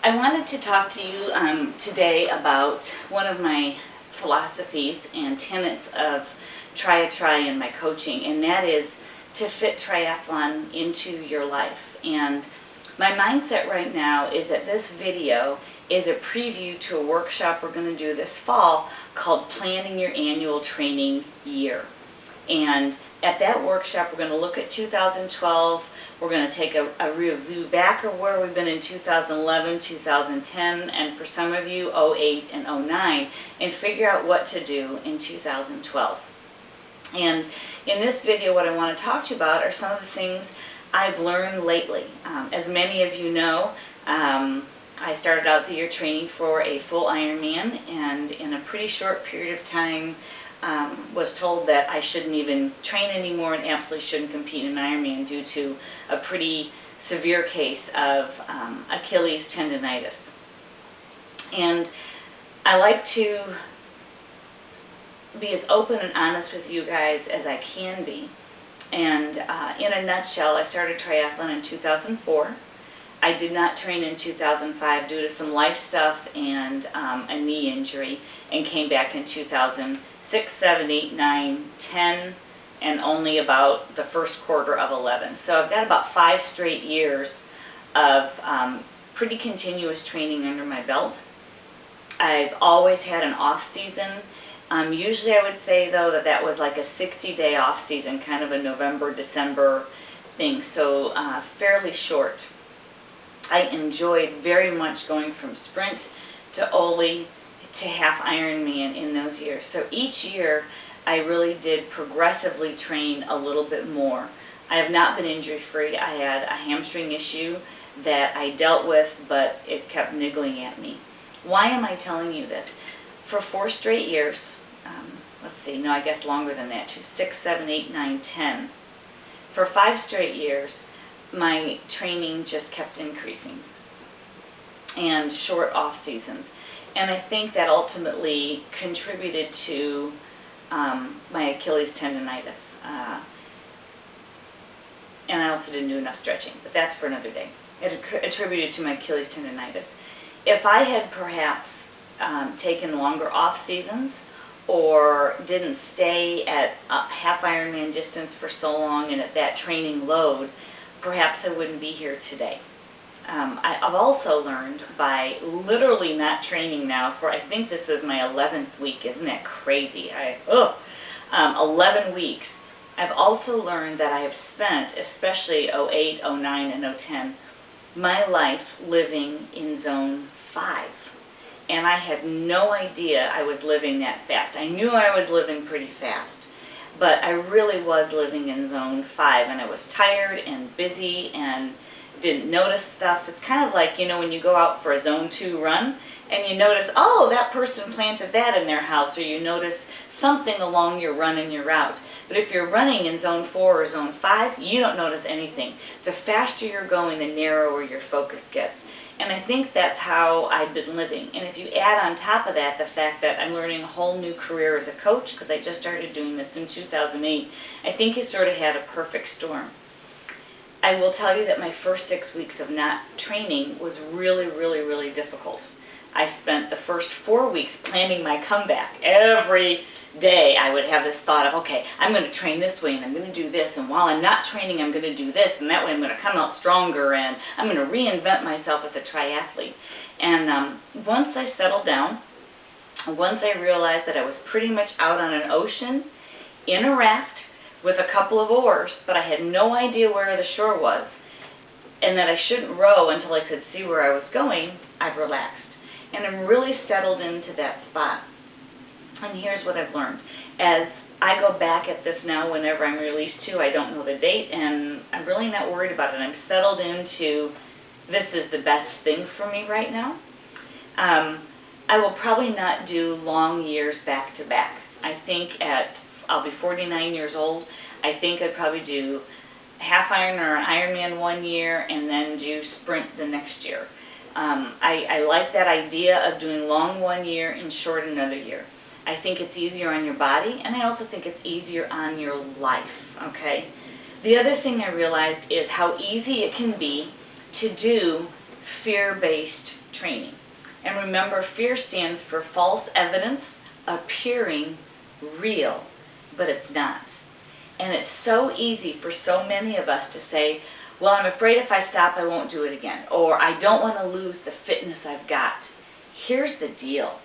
I wanted to talk to you today about one of my philosophies and tenets of try in my coaching, and that is to fit triathlon into your life. And my mindset right now is that this video is a preview to a workshop we're going to do this fall called Planning Your Annual Training Year. And at that workshop, we're going to look at 2012. We're going to take a review back of where we've been in 2011, 2010, and for some of you, 08 and 09, and figure out what to do in 2012. And in this video, what I want to talk to you about are some of the things I've learned lately. As many of you know, I started out the year training for a full Ironman, and in a pretty short period of time, was told that I shouldn't even train anymore and absolutely shouldn't compete in Ironman due to a pretty severe case of Achilles tendonitis. And I like to be as open and honest with you guys as I can be. And in a nutshell, I started triathlon in 2004. I did not train in 2005 due to some life stuff and a knee injury, and came back in 2006, 7, 8, 9, 10, and only about the first quarter of 11. So I've got about 5 straight years of pretty continuous training under my belt. I've always had an off season. Usually I would say, though, that was like a 60-day off season, kind of a November, December thing, so fairly short. I enjoyed very much going from sprint to Oli to half Ironman in those years. So each year I really did progressively train a little bit more. I have not been injury-free. I had a hamstring issue that I dealt with, but it kept niggling at me. Why am I telling you this? For 4 straight years, let's see, no, I guess longer than that, 6, 7, 8, 9, 10. For 5 straight years, my training just kept increasing, and short off seasons. And I think that ultimately contributed to my Achilles tendonitis. And I also didn't do enough stretching, but that's for another day. It attributed to my Achilles tendonitis. If I had perhaps taken longer off seasons, or didn't stay at half Ironman distance for so long and at that training load, perhaps I wouldn't be here today. I've also learned by literally not training now for, I think this is my 11th week. Isn't that crazy? 11 weeks. I've also learned that I have spent, especially 08, 09, and 010, my life living in zone 5. And I had no idea I was living that fast. I knew I was living pretty fast, but I really was living in zone 5, and I was tired and busy and didn't notice stuff. It's kind of like, you know, when you go out for a zone 2 run and you notice, oh, that person planted that in their house, or you notice something along your run and your route. But if you're running in zone 4 or zone 5, you don't notice anything. The faster you're going, the narrower your focus gets. And I think that's how I've been living. And if you add on top of that the fact that I'm learning a whole new career as a coach, because I just started doing this in 2008, I think it sort of had a perfect storm. I will tell you that my first 6 weeks of not training was really, really, really difficult. I spent the first 4 weeks planning my comeback. Every day I would have this thought of, okay, I'm going to train this way, and I'm going to do this, and while I'm not training, I'm going to do this, and that way I'm going to come out stronger, and I'm going to reinvent myself as a triathlete. And once I settled down, once I realized that I was pretty much out on an ocean in a raft with a couple of oars, but I had no idea where the shore was, and that I shouldn't row until I could see where I was going, I've relaxed. And I'm really settled into that spot. And here's what I've learned. As I go back at this now, whenever I'm released to, I don't know the date, and I'm really not worried about it. I'm settled into this is the best thing for me right now. I will probably not do long years back to back. I think I'll be 49 years old. I think I'd probably do half Iron or an Ironman 1 year and then do sprint the next year. I like that idea of doing long 1 year and short another year. I think it's easier on your body, and I also think it's easier on your life, okay? The other thing I realized is how easy it can be to do fear-based training. And remember, fear stands for false evidence appearing real, but it's not. And it's so easy for so many of us to say, well, I'm afraid if I stop I won't do it again, or I don't want to lose the fitness I've got. Here's the deal.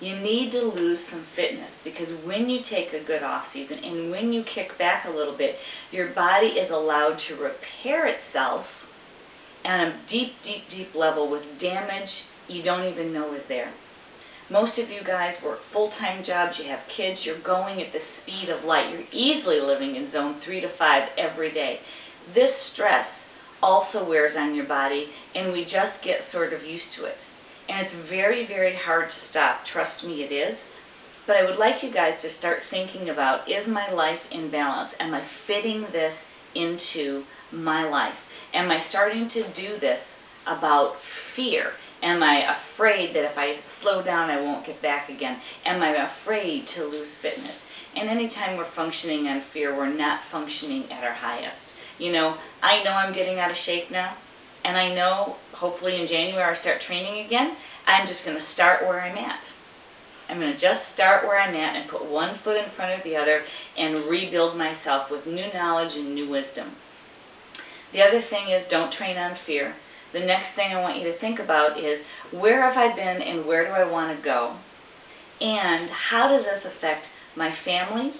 You need to lose some fitness, because when you take a good off season and when you kick back a little bit, your body is allowed to repair itself on a deep, deep, deep level with damage you don't even know is there. Most of you guys work full-time jobs, you have kids, you're going at the speed of light. You're easily living in zone 3 to 5 every day. This stress also wears on your body, and we just get sort of used to it. And it's very, very hard to stop. Trust me, it is. But I would like you guys to start thinking about, is my life in balance? Am I fitting this into my life? Am I starting to do this about fear? Am I afraid that if I slow down I won't get back again? Am I afraid to lose fitness? And anytime we're functioning on fear, we're not functioning at our highest. You know, I know I'm getting out of shape now, and I know hopefully in January I start training again. I'm just going to start where I'm at. I'm going to just start where I'm at and put one foot in front of the other and rebuild myself with new knowledge and new wisdom. The other thing is, don't train on fear. The next thing I want you to think about is, where have I been and where do I want to go? And how does this affect my family,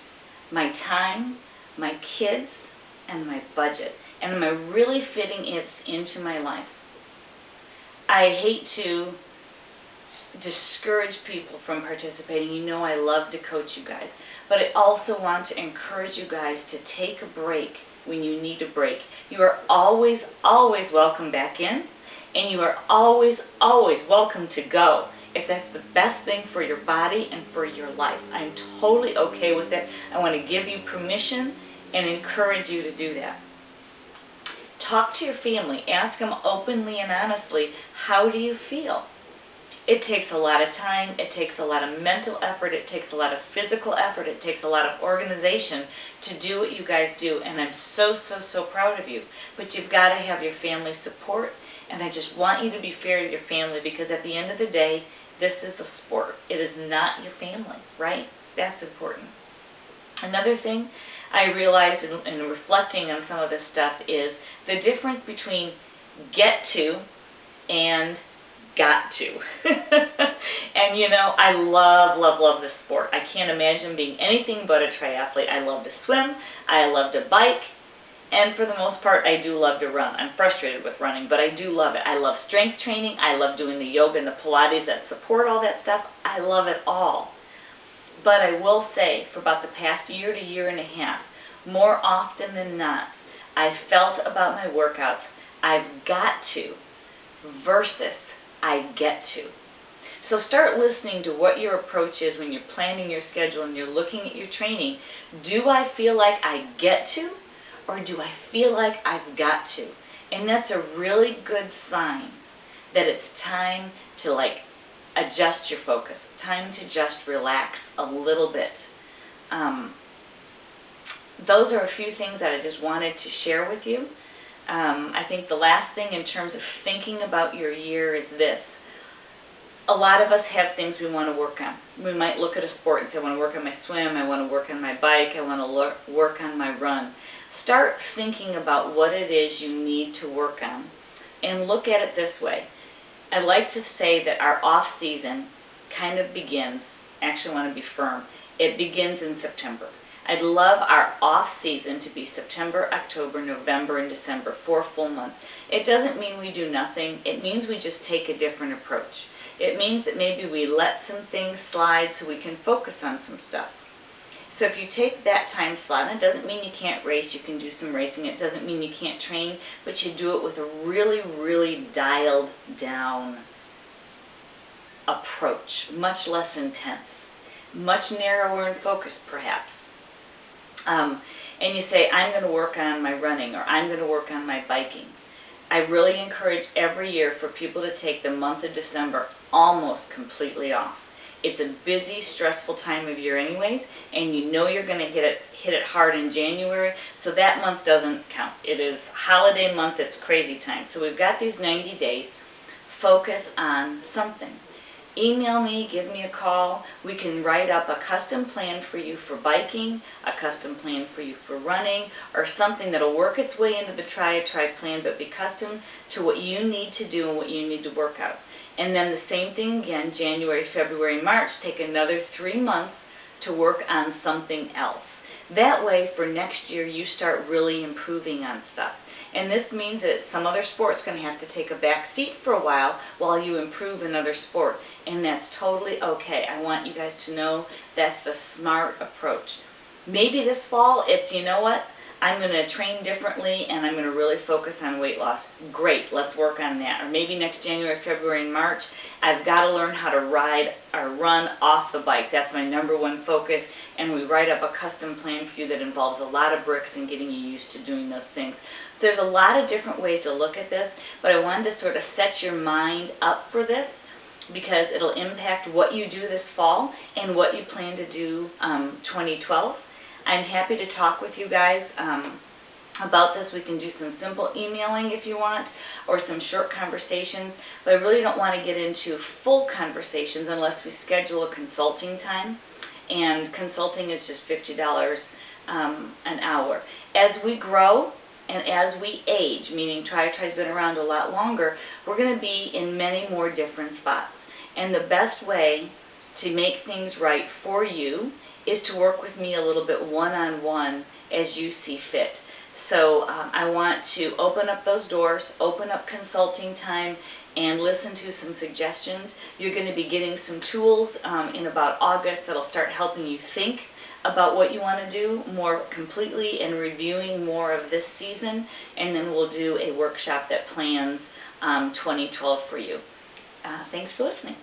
my time, my kids, and my budget? And am I really fitting it into my life? I hate to discourage people from participating. You know I love to coach you guys. But I also want to encourage you guys to take a break when you need a break. You are always, always welcome back in, and you are always, always welcome to go if that's the best thing for your body and for your life. I'm totally okay with it. I want to give you permission and encourage you to do that. Talk to your family. Ask them openly and honestly, how do you feel? It takes a lot of time, it takes a lot of mental effort, it takes a lot of physical effort, it takes a lot of organization to do what you guys do, and I'm so, so, so proud of you. But you've got to have your family support, and I just want you to be fair to your family, because at the end of the day, this is a sport. It is not your family, right? That's important. Another thing I realized in reflecting on some of this stuff is the difference between get to and got to. And you know, I love, love, love this sport. I can't imagine being anything but a triathlete. I love to swim, I love to bike, and for the most part, I do love to run. I'm frustrated with running, but I do love it. I love strength training, I love doing the yoga and the Pilates that support all that stuff. I love it all. But I will say, for about the past year to year and a half, more often than not, I've felt about my workouts, I've got to, versus I get to. So start listening to what your approach is when you're planning your schedule and you're looking at your training. Do I feel like I get to, or do I feel like I've got to? And that's a really good sign that it's time to adjust your focus, time to just relax a little bit. Those are a few things that I just wanted to share with you. I think the last thing in terms of thinking about your year is this. A lot of us have things we want to work on. We might look at a sport and say, I want to work on my swim, I want to work on my bike, I want to work on my run. Start thinking about what it is you need to work on, and look at it this way. I like to say that our off-season kind of begins, actually I want to be firm, it begins in September. I'd love our off-season to be September, October, November, and December, 4 full months. It doesn't mean we do nothing. It means we just take a different approach. It means that maybe we let some things slide so we can focus on some stuff. So if you take that time slot, and it doesn't mean you can't race, you can do some racing. It doesn't mean you can't train, but you do it with a really, really dialed down approach, much less intense, much narrower in focus perhaps. And you say, I'm going to work on my running, or I'm going to work on my biking. I really encourage every year for people to take the month of December almost completely off. It's a busy, stressful time of year anyways, and you know you're going to hit it hard in January, so that month doesn't count. It is holiday month, it's crazy time. So we've got these 90 days. focus on something. Email me, give me a call. We can write up a custom plan for you for biking, a custom plan for you for running, or something that'll work its way into the Try a Tri plan, but be custom to what you need to do and what you need to work out. And then the same thing again, January, February, March, take another 3 months to work on something else. That way, for next year, you start really improving on stuff. And this means that some other sport's going to have to take a back seat for a while you improve another sport. And that's totally okay. I want you guys to know that's the smart approach. Maybe this fall, it's, you know what, I'm going to train differently and I'm going to really focus on weight loss. Great, let's work on that. Or maybe next January, February, and March, I've got to learn how to ride or run off the bike. That's my #1 focus, and we write up a custom plan for you that involves a lot of bricks and getting you used to doing those things. So there's a lot of different ways to look at this, but I wanted to sort of set your mind up for this because it'll impact what you do this fall and what you plan to do 2012. I'm happy to talk with you guys about this. We can do some simple emailing if you want, or some short conversations, but I really don't want to get into full conversations unless we schedule a consulting time, and consulting is just $50 an hour. As we grow and as we age, meaning Try a Tri's been around a lot longer, we're going to be in many more different spots. And the best way to make things right for you is to work with me a little bit one-on-one as you see fit. So I want to open up those doors, open up consulting time, and listen to some suggestions. You're going to be getting some tools in about August that'll start helping you think about what you want to do more completely and reviewing more of this season, and then we'll do a workshop that plans 2012 for you. Thanks for listening.